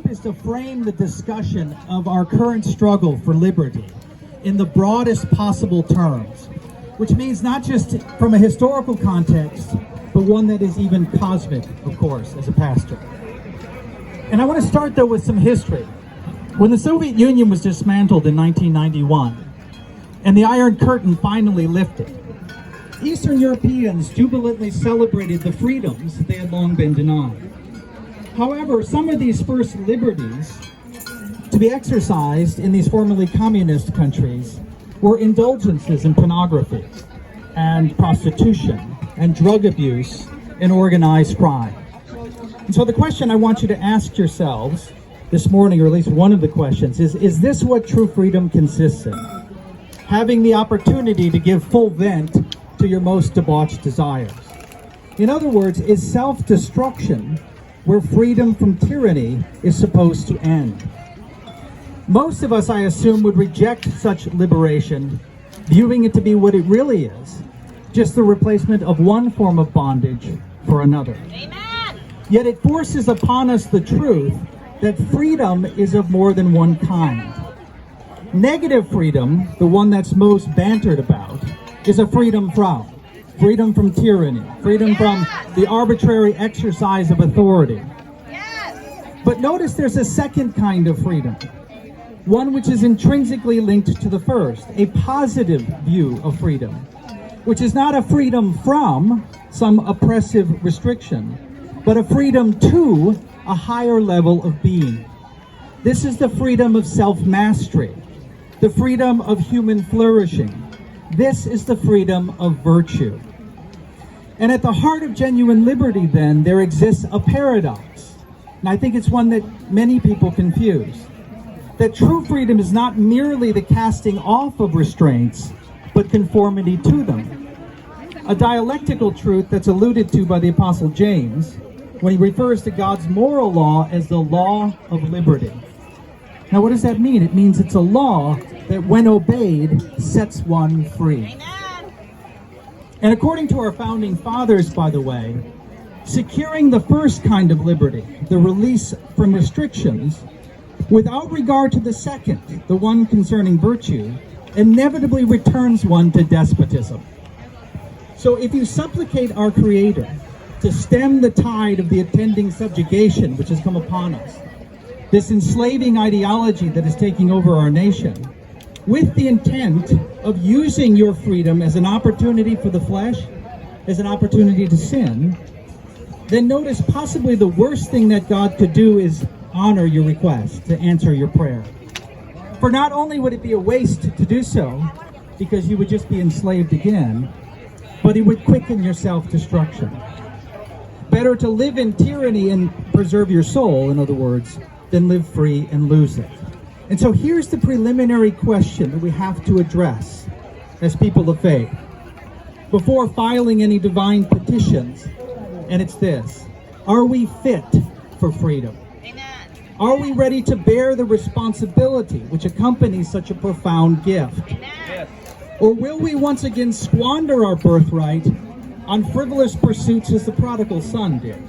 is to frame the discussion of our current struggle for liberty in the broadest possible terms, which means not just from a historical context, but one that is even cosmic, of course, as a pastor. And I want to start, though, with some history. When the Soviet Union was dismantled in 1991, and the Iron Curtain finally lifted, Eastern Europeans jubilantly celebrated the freedoms they had long been denied. However, some of these first liberties to be exercised in these formerly communist countries were indulgences in pornography and prostitution and drug abuse and organized crime. And so the question I want you to ask yourselves this morning, or at least one of the questions, is this what true freedom consists in? Having the opportunity to give full vent to your most debauched desires. In other words, is self-destruction where freedom from tyranny is supposed to end? Most of us, I assume, would reject such liberation, viewing it to be what it really is, just the replacement of one form of bondage for another. Amen. Yet it forces upon us the truth that freedom is of more than one kind. Negative freedom, the one that's most bantered about, is a freedom from tyranny, freedom from the arbitrary exercise of authority. Yes. But notice there's a second kind of freedom, one which is intrinsically linked to the first, a positive view of freedom, which is not a freedom from some oppressive restriction, but a freedom to a higher level of being. This is the freedom of self-mastery, the freedom of human flourishing. This is the freedom of virtue. And at the heart of genuine liberty, then, there exists a paradox. And I think it's one that many people confuse. That true freedom is not merely the casting off of restraints, but conformity to them. A dialectical truth that's alluded to by the Apostle James when he refers to God's moral law as the law of liberty. Now, what does that mean? It means it's a law that, when obeyed, sets one free. Amen. And according to our founding fathers, by the way, securing the first kind of liberty, the release from restrictions, without regard to the second, the one concerning virtue, inevitably returns one to despotism. So if you supplicate our Creator to stem the tide of the attending subjugation which has come upon us, this enslaving ideology that is taking over our nation, with the intent of using your freedom as an opportunity for the flesh, as an opportunity to sin, then notice possibly the worst thing that God could do is honor your request, to answer your prayer. For not only would it be a waste to do so, because you would just be enslaved again, but it would quicken your self-destruction. Better to live in tyranny and preserve your soul, in other words, than live free and lose it. And so here's the preliminary question that we have to address as people of faith before filing any divine petitions, and it's this: are we fit for freedom? Amen. Are we ready to bear the responsibility which accompanies such a profound gift? Amen. Or will we once again squander our birthright on frivolous pursuits as the prodigal son did?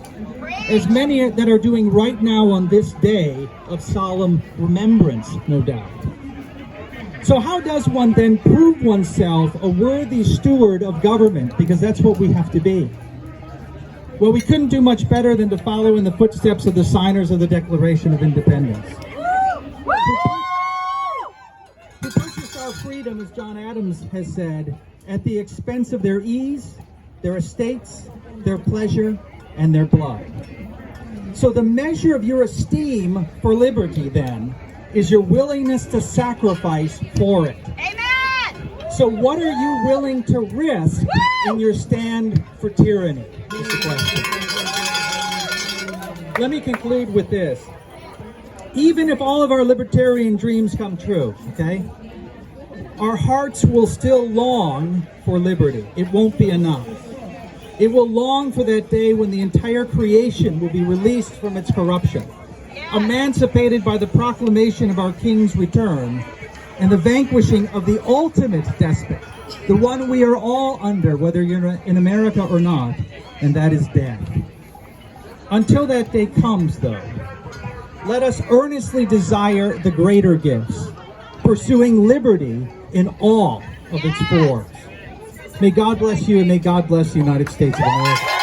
As many that are doing right now on this day of solemn remembrance, no doubt. So how does one then prove oneself a worthy steward of government? Because that's what we have to be. Well, we couldn't do much better than to follow in the footsteps of the signers of the Declaration of Independence. To purchase our freedom, as John Adams has said, at the expense of their ease, their estates, their pleasure, and their blood. So the measure of your esteem for liberty, then, is your willingness to sacrifice for it. Amen. So what are you willing to risk in your stand for tyranny? Is the question. Let me conclude with this. Even if all of our libertarian dreams come true, okay, our hearts will still long for liberty. It won't be enough. It will long for that day when the entire creation will be released from its corruption, emancipated by the proclamation of our King's return, and the vanquishing of the ultimate despot, the one we are all under, whether you're in America or not, and that is death. Until that day comes, though, Let us earnestly desire the greater gifts, pursuing liberty in all of its forms. May God bless you, and may God bless the United States of America.